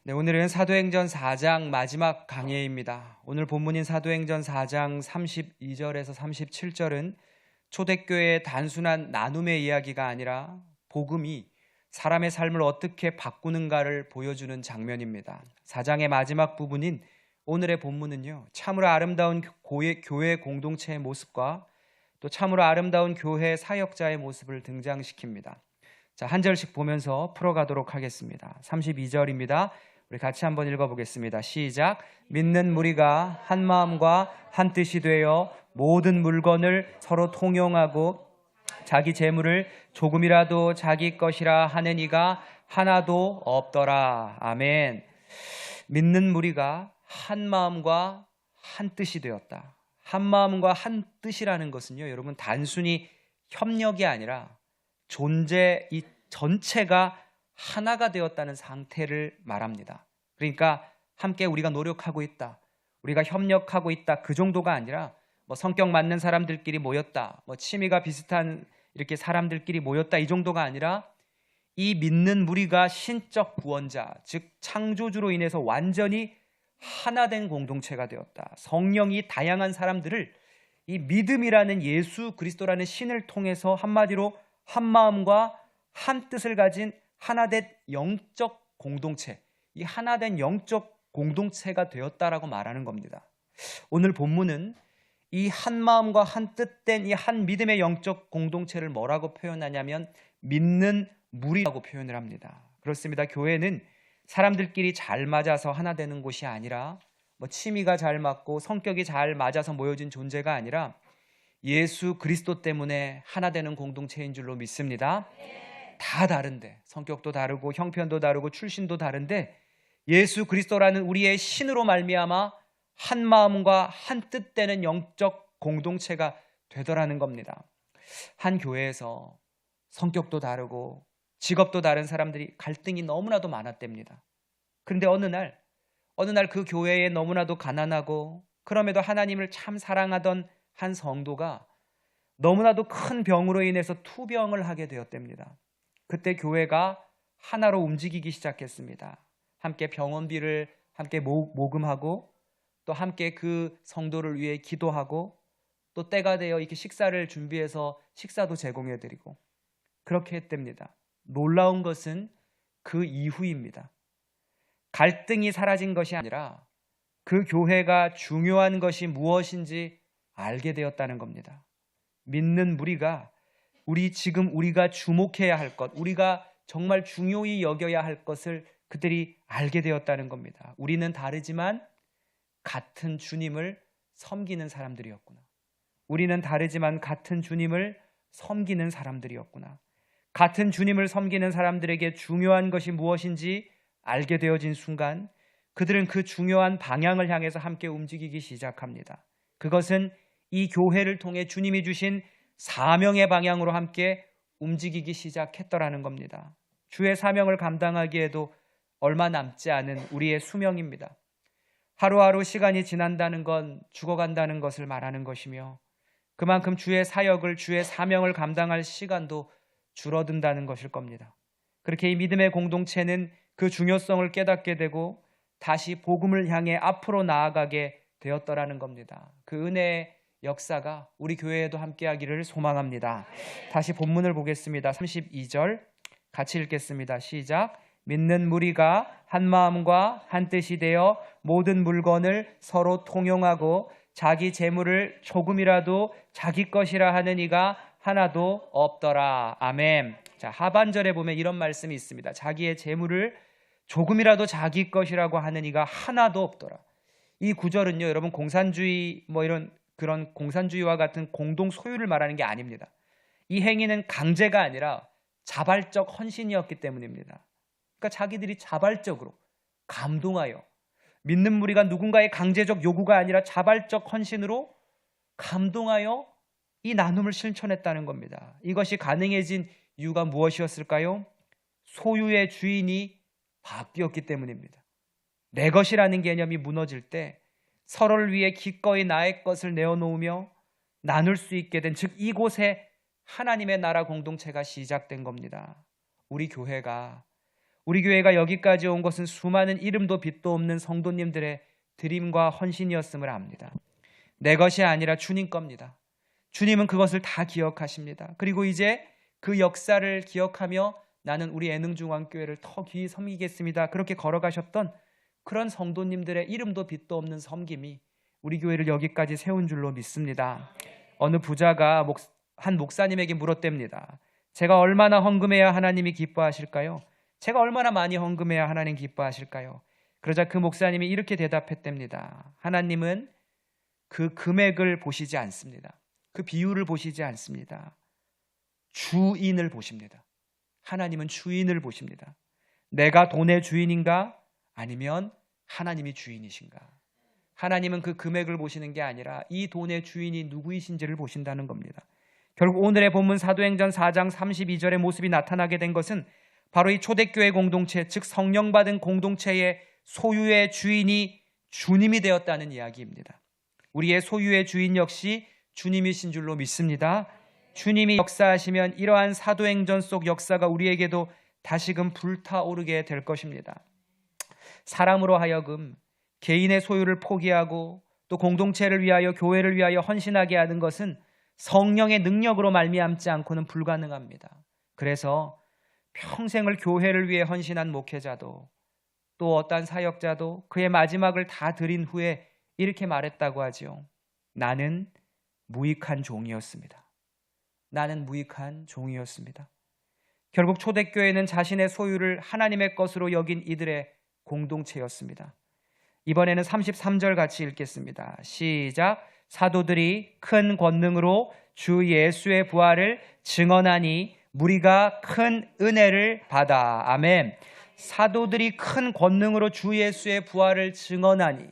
네, 오늘은 사도행전 4장 마지막 강해입니다. 오늘 본문인 사도행전 4장 32절에서 37절은 초대교회의 단순한 나눔의 이야기가 아니라 복음이 사람의 삶을 어떻게 바꾸는가를 보여주는 장면입니다. 4장의 마지막 부분인 오늘의 본문은요, 참으로 아름다운 교회 공동체의 모습과 또 참으로 아름다운 교회 사역자의 모습을 등장시킵니다. 자, 한 절씩 보면서 풀어가도록 하겠습니다. 32절입니다. 우리 같이 한번 읽어보겠습니다. 시작. 믿는 무리가 한 마음과 한 뜻이 되어 모든 물건을 서로 통용하고 자기 재물을 조금이라도 자기 것이라 하는 이가 하나도 없더라. 아멘. 믿는 무리가 한 마음과 한 뜻이 되었다. 한 마음과 한 뜻이라는 것은요, 여러분, 단순히 협력이 아니라 존재 이 전체가 하나가 되었다는 상태를 말합니다. 그러니까 함께 우리가 노력하고 있다, 우리가 협력하고 있다, 그 정도가 아니라 성격 맞는 사람들끼리 모였다, 취미가 비슷한 이렇게 사람들끼리 모였다, 이 정도가 아니라 이 믿는 무리가 신적 구원자, 즉 창조주로 인해서 완전히 하나 된 공동체가 되었다. 성령이 다양한 사람들을 이 믿음이라는 예수 그리스도라는 신을 통해서 한마디로 한 마음과 한 뜻을 가진 하나된 영적 공동체, 이 하나된 영적 공동체가 되었다라고 말하는 겁니다. 오늘 본문은 이 한 마음과 한 뜻된 이 한 믿음의 영적 공동체를 뭐라고 표현하냐면 믿는 무리라고 표현을 합니다. 그렇습니다. 교회는 사람들끼리 잘 맞아서 하나 되는 곳이 아니라 취미가 잘 맞고 성격이 잘 맞아서 모여진 존재가 아니라 예수 그리스도 때문에 하나 되는 공동체인 줄로 믿습니다. 다 다른데, 성격도 다르고 형편도 다르고 출신도 다른데 예수 그리스도라는 우리의 신으로 말미암아 한 마음과 한 뜻되는 영적 공동체가 되더라는 겁니다. 한 교회에서 성격도 다르고 직업도 다른 사람들이 갈등이 너무나도 많았답니다. 그런데 어느 날 그 교회에 너무나도 가난하고 그럼에도 하나님을 참 사랑하던 한 성도가 너무나도 큰 병으로 인해서 투병을 하게 되었답니다. 그때 교회가 하나로 움직이기 시작했습니다. 함께 병원비를 함께 모금하고 또 함께 그 성도를 위해 기도하고 또 때가 되어 이렇게 식사를 준비해서 식사도 제공해드리고 그렇게 했답니다. 놀라운 것은 그 이후입니다. 갈등이 사라진 것이 아니라 그 교회가 중요한 것이 무엇인지 알게 되었다는 겁니다. 믿는 무리가 우리가 주목해야 할 것, 우리가 정말 중요히 여겨야 할 것을 그들이 알게 되었다는 겁니다. 우리는 다르지만 같은 주님을 섬기는 사람들이었구나. 우리는 다르지만 같은 주님을 섬기는 사람들이었구나. 같은 주님을 섬기는 사람들에게 중요한 것이 무엇인지 알게 되어진 순간 그들은 그 중요한 방향을 향해서 함께 움직이기 시작합니다. 그것은 이 교회를 통해 주님이 주신 사명의 방향으로 함께 움직이기 시작했더라는 겁니다. 주의 사명을 감당하기에도 얼마 남지 않은 우리의 수명입니다. 하루하루 시간이 지난다는 건 죽어간다는 것을 말하는 것이며 그만큼 주의 사역을, 주의 사명을 감당할 시간도 줄어든다는 것일 겁니다. 그렇게 이 믿음의 공동체는 그 중요성을 깨닫게 되고 다시 복음을 향해 앞으로 나아가게 되었더라는 겁니다. 그 은혜의 역사가 우리 교회에도 함께하기를 소망합니다. 다시 본문을 보겠습니다. 32절 같이 읽겠습니다. 시작. 믿는 무리가 한 마음과 한 뜻이 되어 모든 물건을 서로 통용하고 자기 재물을 조금이라도 자기 것이라 하는 이가 하나도 없더라. 아멘. 자, 하반절에 보면 이런 말씀이 있습니다. 자기의 재물을 조금이라도 자기 것이라고 하는 이가 하나도 없더라. 이 구절은요, 여러분, 공산주의 이런 그런 공산주의와 같은 공동 소유를 말하는 게 아닙니다. 이 행위는 강제가 아니라 자발적 헌신이었기 때문입니다. 그러니까 자기들이 자발적으로 감동하여, 믿는 무리가 누군가의 강제적 요구가 아니라 자발적 헌신으로 감동하여 이 나눔을 실천했다는 겁니다. 이것이 가능해진 이유가 무엇이었을까요? 소유의 주인이 바뀌었기 때문입니다. 내 것이라는 개념이 무너질 때 서로를 위해 기꺼이 나의 것을 내어놓으며 나눌 수 있게 된, 즉 이곳에 하나님의 나라 공동체가 시작된 겁니다. 우리 교회가 우리 교회가 여기까지 온 것은 수많은 이름도 빛도 없는 성도님들의 드림과 헌신이었음을 압니다. 내 것이 아니라 주님 겁니다. 주님은 그것을 다 기억하십니다. 그리고 이제 그 역사를 기억하며 나는 우리 애능중앙교회를 더 귀히 섬기겠습니다. 그렇게 걸어가셨던 그런 성도님들의 이름도 빛도 없는 섬김이 우리 교회를 여기까지 세운 줄로 믿습니다. 어느 부자가 한 목사님에게 물었답니다. 제가 얼마나 헌금해야 하나님이 기뻐하실까요? 제가 얼마나 많이 헌금해야 하나님 기뻐하실까요? 그러자 그 목사님이 이렇게 대답했답니다. 하나님은 그 금액을 보시지 않습니다. 그 비율을 보시지 않습니다. 주인을 보십니다. 하나님은 주인을 보십니다. 내가 돈의 주인인가? 아니면 하나님이 주인이신가? 하나님은 그 금액을 보시는 게 아니라 이 돈의 주인이 누구이신지를 보신다는 겁니다. 결국 오늘의 본문 사도행전 4장 32절의 모습이 나타나게 된 것은 바로 이 초대교회 공동체, 즉 성령받은 공동체의 소유의 주인이 주님이 되었다는 이야기입니다. 우리의 소유의 주인 역시 주님이신 줄로 믿습니다. 주님이 역사하시면 이러한 사도행전 속 역사가 우리에게도 다시금 불타오르게 될 것입니다. 사람으로 하여금 개인의 소유를 포기하고 또 공동체를 위하여 교회를 위하여 헌신하게 하는 것은 성령의 능력으로 말미암지 않고는 불가능합니다. 그래서 평생을 교회를 위해 헌신한 목회자도 또 어떤 사역자도 그의 마지막을 다 드린 후에 이렇게 말했다고 하지요. 나는 무익한 종이었습니다. 나는 무익한 종이었습니다. 결국 초대교회는 자신의 소유를 하나님의 것으로 여긴 이들의 공동체였습니다. 이번에는 33절 같이 읽겠습니다. 시작. 사도들이 큰 권능으로 주 예수의 부활을 증언하니 무리가 큰 은혜를 받아. 아멘. 사도들이 큰 권능으로 주 예수의 부활을 증언하니,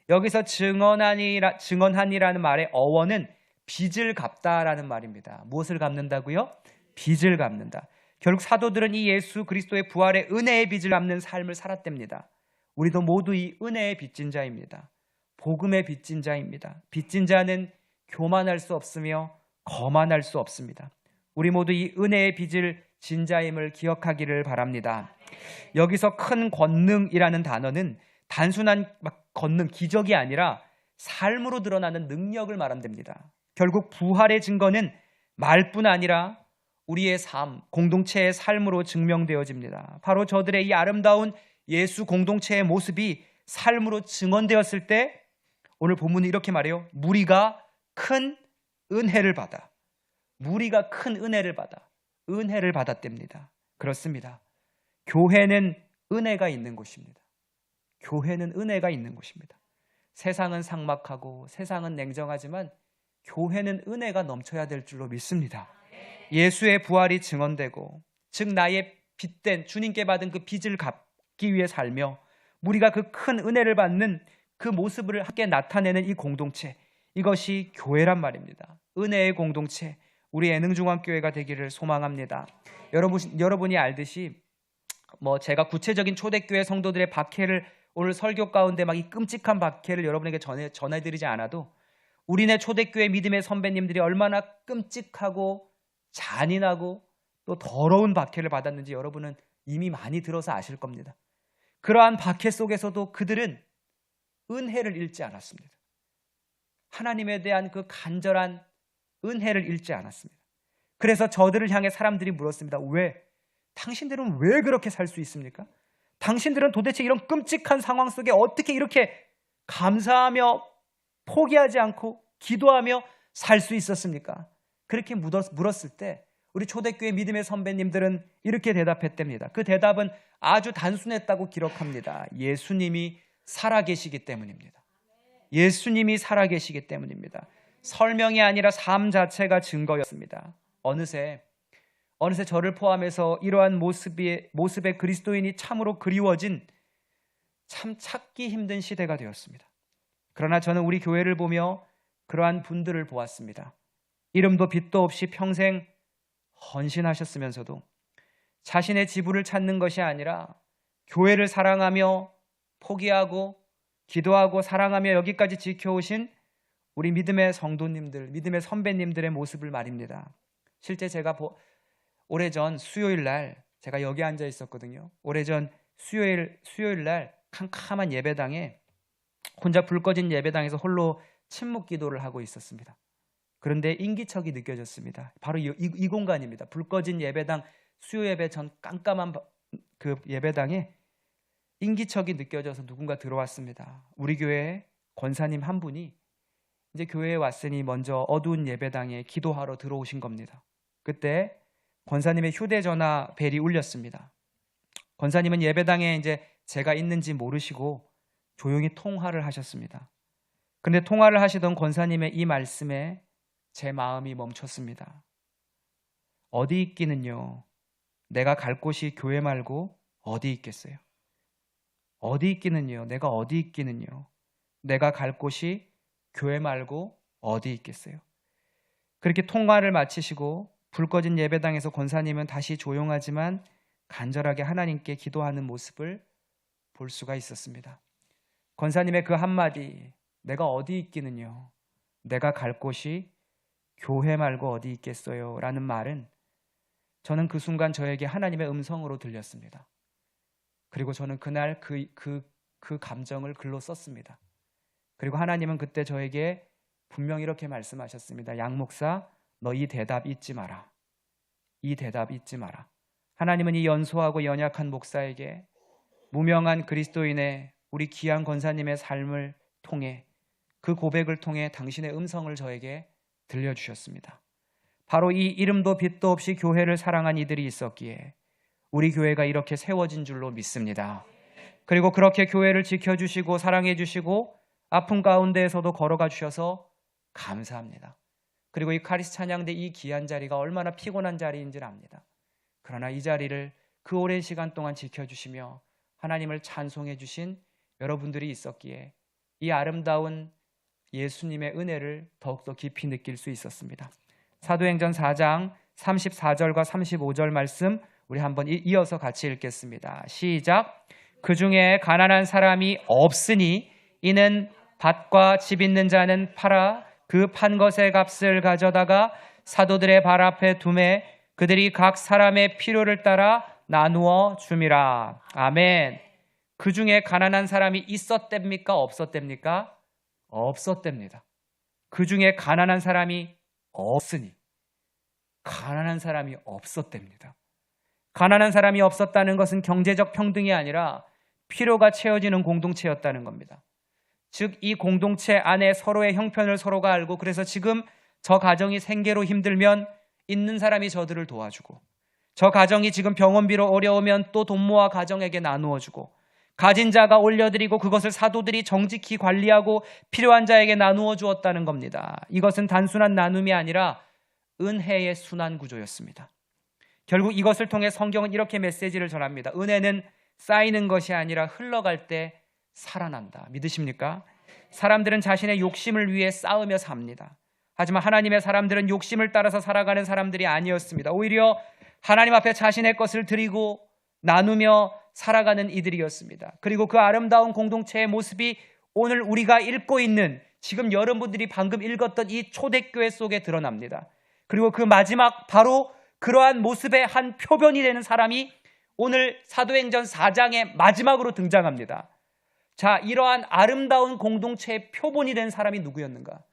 여기서 증언하니라는 말의 어원은 빚을 갚다라는 말입니다. 무엇을 갚는다고요? 빚을 갚는다. 결국 사도들은 이 예수 그리스도의 부활의 은혜의 빚을 갚는 삶을 살았답니다. 우리도 모두 이 은혜의 빚진 자입니다. 복음의 빚진 자입니다. 빚진 자는 교만할 수 없으며 거만할 수 없습니다. 우리 모두 이 은혜의 빚을 진 자임을 기억하기를 바랍니다. 여기서 큰 권능이라는 단어는 단순한 권능, 기적이 아니라 삶으로 드러나는 능력을 말한답니다. 결국 부활의 증거는 말뿐 아니라 우리의 삶, 공동체의 삶으로 증명되어집니다. 바로 저들의 이 아름다운 예수 공동체의 모습이 삶으로 증언되었을 때 오늘 본문이 이렇게 말해요. 무리가 큰 은혜를 받아. 무리가 큰 은혜를 받아. 은혜를 받았답니다. 그렇습니다. 교회는 은혜가 있는 곳입니다. 교회는 은혜가 있는 곳입니다. 세상은 삭막하고 세상은 냉정하지만 교회는 은혜가 넘쳐야 될 줄로 믿습니다. 예수의 부활이 증언되고, 즉 나의 빚된 주님께 받은 그 빚을 갚기 위해 살며 우리가 그 큰 은혜를 받는 그 모습을 함께 나타내는 이 공동체, 이것이 교회란 말입니다. 은혜의 공동체, 우리 애능중앙교회가 되기를 소망합니다. 여러분이 알듯이 제가 구체적인 초대교회 성도들의 박해를 오늘 설교 가운데 막 이 끔찍한 박해를 여러분에게 전해드리지 않아도 우리네 초대교회 믿음의 선배님들이 얼마나 끔찍하고 잔인하고 또 더러운 박해를 받았는지 여러분은 이미 많이 들어서 아실 겁니다. 그러한 박해 속에서도 그들은 은혜를 잃지 않았습니다. 하나님에 대한 그 간절한 은혜를 잃지 않았습니다. 그래서 저들을 향해 사람들이 물었습니다. 당신들은 왜 그렇게 살 수 있습니까? 당신들은 도대체 이런 끔찍한 상황 속에 어떻게 이렇게 감사하며 포기하지 않고 기도하며 살 수 있었습니까? 그렇게 물었을 때 우리 초대교회 믿음의 선배님들은 이렇게 대답했답니다. 그 대답은 아주 단순했다고 기록합니다. 예수님이 살아계시기 때문입니다. 예수님이 살아계시기 때문입니다. 설명이 아니라 삶 자체가 증거였습니다. 어느새 저를 포함해서 이러한 모습의 그리스도인이 참으로 그리워진, 참 찾기 힘든 시대가 되었습니다. 그러나 저는 우리 교회를 보며 그러한 분들을 보았습니다. 이름도 빛도 없이 평생 헌신하셨으면서도 자신의 지분을 찾는 것이 아니라 교회를 사랑하며 포기하고 기도하고 사랑하며 여기까지 지켜오신 우리 믿음의 성도님들, 믿음의 선배님들의 모습을 말입니다. 실제 제가 오래전 수요일 날 제가 여기 앉아 있었거든요. 오래전 수요일 날 캄캄한 예배당에 혼자 불 꺼진 예배당에서 홀로 침묵 기도를 하고 있었습니다. 그런데 인기척이 느껴졌습니다. 바로 이 공간입니다. 불 꺼진 예배당, 수요 예배 전 깜깜한 그 예배당에 인기척이 느껴져서 누군가 들어왔습니다. 우리 교회 권사님 한 분이 이제 교회에 왔으니 먼저 어두운 예배당에 기도하러 들어오신 겁니다. 그때 권사님의 휴대전화 벨이 울렸습니다. 권사님은 예배당에 이제 제가 있는지 모르시고 조용히 통화를 하셨습니다. 그런데 통화를 하시던 권사님의 이 말씀에 제 마음이 멈췄습니다. 어디 있기는요, 내가 갈 곳이 교회 말고 어디 있겠어요? 어디 있기는요, 내가 어디 있기는요, 내가 갈 곳이 교회 말고 어디 있겠어요? 그렇게 통화를 마치시고 불 꺼진 예배당에서 권사님은 다시 조용하지만 간절하게 하나님께 기도하는 모습을 볼 수가 있었습니다. 권사님의 그 한마디, 내가 어디 있기는요, 내가 갈 곳이 교회 말고 어디 있겠어요? 라는 말은 저는 그 순간 저에게 하나님의 음성으로 들렸습니다. 그리고 저는 그날 그 감정을 글로 썼습니다. 그리고 하나님은 그때 저에게 분명히 이렇게 말씀하셨습니다. 양 목사, 너 이 대답 잊지 마라. 이 대답 잊지 마라. 하나님은 이 연소하고 연약한 목사에게 무명한 그리스도인의 우리 귀한 권사님의 삶을 통해 그 고백을 통해 당신의 음성을 저에게 들려주셨습니다. 바로 이 이름도 빛도 없이 교회를 사랑한 이들이 있었기에 우리 교회가 이렇게 세워진 줄로 믿습니다. 그리고 그렇게 교회를 지켜주시고 사랑해 주시고 아픔 가운데에서도 걸어가 주셔서 감사합니다. 그리고 이 카리스 찬양대 이 귀한 자리가 얼마나 피곤한 자리인지를 압니다. 그러나 이 자리를 그 오랜 시간 동안 지켜주시며 하나님을 찬송해 주신 여러분들이 있었기에 이 아름다운 예수님의 은혜를 더욱더 깊이 느낄 수 있었습니다. 사도행전 4장 34절과 35절 말씀 우리 한번 이어서 같이 읽겠습니다. 시작. 그 중에 가난한 사람이 없으니 이는 밭과 집 있는 자는 팔아 그 판 것의 값을 가져다가 사도들의 발 앞에 두매 그들이 각 사람의 필요를 따라 나누어 줌이라. 아멘. 그 중에 가난한 사람이 있었답니까? 없었답니까? 없었답니다. 그 중에 가난한 사람이 없으니 가난한 사람이 없었답니다. 가난한 사람이 없었다는 것은 경제적 평등이 아니라 필요가 채워지는 공동체였다는 겁니다. 즉 이 공동체 안에 서로의 형편을 서로가 알고 그래서 지금 저 가정이 생계로 힘들면 있는 사람이 저들을 도와주고 저 가정이 지금 병원비로 어려우면 또 돈 모아 가정에게 나누어주고 가진 자가 올려드리고 그것을 사도들이 정직히 관리하고 필요한 자에게 나누어 주었다는 겁니다. 이것은 단순한 나눔이 아니라 은혜의 순환 구조였습니다. 결국 이것을 통해 성경은 이렇게 메시지를 전합니다. 은혜는 쌓이는 것이 아니라 흘러갈 때 살아난다. 믿으십니까? 사람들은 자신의 욕심을 위해 싸우며 삽니다. 하지만 하나님의 사람들은 욕심을 따라서 살아가는 사람들이 아니었습니다. 오히려 하나님 앞에 자신의 것을 드리고 나누며 살아가는 이들이었습니다. 그리고 그 아름다운 공동체의 모습이 오늘 우리가 읽고 있는 지금 여러분들이 방금 읽었던 이 초대교회 속에 드러납니다. 그리고 그 마지막 바로 그러한 모습의 한 표변이 되는 사람이 오늘 사도행전 4장의 마지막으로 등장합니다. 자, 이러한 아름다운 공동체의 표본이 된 사람이 누구였는가?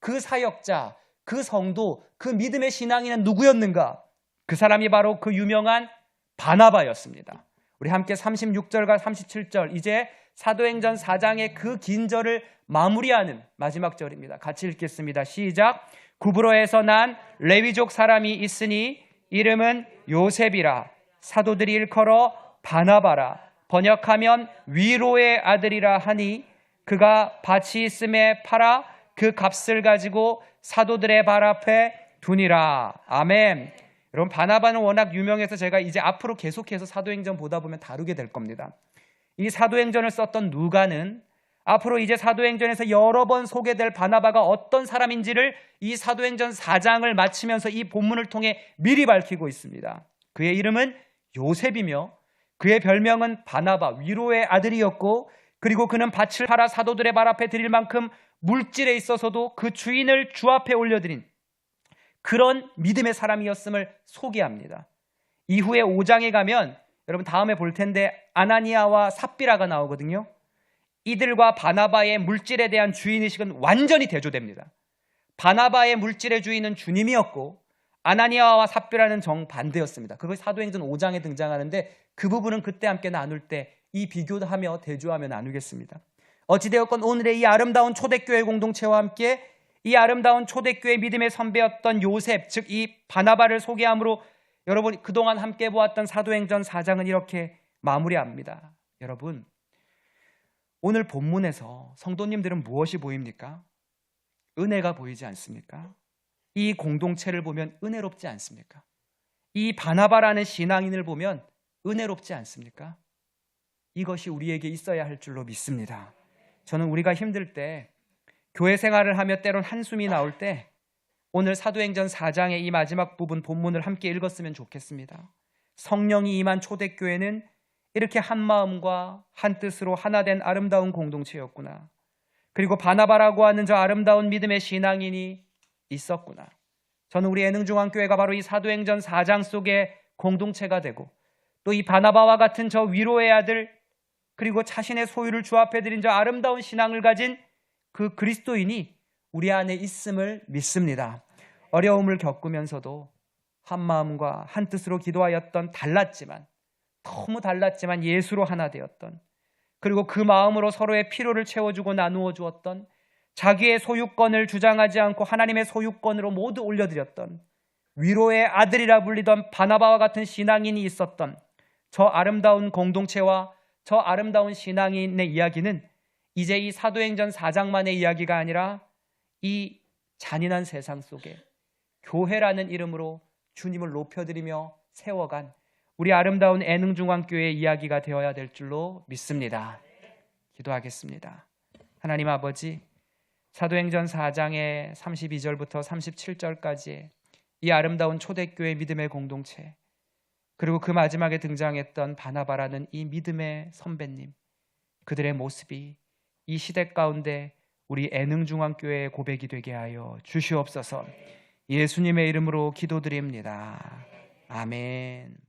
그 사역자, 그 성도, 그 믿음의 신앙인은 누구였는가? 그 사람이 바로 그 유명한 바나바였습니다. 우리 함께 36절과 37절 이제 사도행전 4장의 그 긴 절을 마무리하는 마지막 절입니다. 같이 읽겠습니다. 시작. 구브로에서 난 레위족 사람이 있으니 이름은 요셉이라. 사도들이 일컬어 바나바라. 번역하면 위로의 아들이라 하니 그가 밭이 있음에 팔아 그 값을 가지고 사도들의 발 앞에 두니라. 아멘. 여러분 바나바는 워낙 유명해서 제가 이제 앞으로 계속해서 사도행전 보다 보면 다루게 될 겁니다. 이 사도행전을 썼던 누가는 앞으로 이제 사도행전에서 여러 번 소개될 바나바가 어떤 사람인지를 이 사도행전 4장을 마치면서 이 본문을 통해 미리 밝히고 있습니다. 그의 이름은 요셉이며 그의 별명은 바나바, 위로의 아들이었고 그리고 그는 밭을 팔아 사도들의 발 앞에 드릴 만큼 물질에 있어서도 그 주인을 주 앞에 올려드린 그런 믿음의 사람이었음을 소개합니다. 이후에 5장에 가면 여러분 다음에 볼 텐데 아나니아와 삽비라가 나오거든요. 이들과 바나바의 물질에 대한 주인의식은 완전히 대조됩니다. 바나바의 물질의 주인은 주님이었고 아나니아와 삽비라는 정반대였습니다. 그것이 사도행전 5장에 등장하는데 그 부분은 그때 함께 나눌 때 이 비교하며 대조하며 나누겠습니다. 어찌되었건 오늘의 이 아름다운 초대교회 공동체와 함께 이 아름다운 초대교회 믿음의 선배였던 요셉, 즉 이 바나바를 소개함으로 여러분 그동안 함께 보았던 사도행전 4장은 이렇게 마무리합니다. 여러분, 오늘 본문에서 성도님들은 무엇이 보입니까? 은혜가 보이지 않습니까? 이 공동체를 보면 은혜롭지 않습니까? 이 바나바라는 신앙인을 보면 은혜롭지 않습니까? 이것이 우리에게 있어야 할 줄로 믿습니다. 저는 우리가 힘들 때, 교회 생활을 하며 때론 한숨이 나올 때 오늘 사도행전 4장의 이 마지막 부분 본문을 함께 읽었으면 좋겠습니다. 성령이 임한 초대교회는 이렇게 한 마음과 한 뜻으로 하나 된 아름다운 공동체였구나. 그리고 바나바라고 하는 저 아름다운 믿음의 신앙인이 있었구나. 저는 우리 애능중앙교회가 바로 이 사도행전 4장 속의 공동체가 되고 또 이 바나바와 같은 저 위로의 아들 그리고 자신의 소유를 주 앞에 드린 저 아름다운 신앙을 가진 그 그리스도인이 우리 안에 있음을 믿습니다. 어려움을 겪으면서도 한 마음과 한 뜻으로 기도하였던 너무 달랐지만 예수로 하나 되었던 그리고 그 마음으로 서로의 필요를 채워주고 나누어 주었던 자기의 소유권을 주장하지 않고 하나님의 소유권으로 모두 올려드렸던 위로의 아들이라 불리던 바나바와 같은 신앙인이 있었던 저 아름다운 공동체와 저 아름다운 신앙인의 이야기는 이제 이 사도행전 4장만의 이야기가 아니라 이 잔인한 세상 속에 교회라는 이름으로 주님을 높여드리며 세워간 우리 아름다운 애능중앙교회의 이야기가 되어야 될 줄로 믿습니다. 기도하겠습니다. 하나님 아버지, 사도행전 4장의 32절부터 37절까지의 이 아름다운 초대교회 믿음의 공동체, 그리고 그 마지막에 등장했던 바나바라는 이 믿음의 선배님, 그들의 모습이 이 시대 가운데 우리 애능중앙교회의 고백이 되게 하여 주시옵소서. 예수님의 이름으로 기도드립니다. 아멘.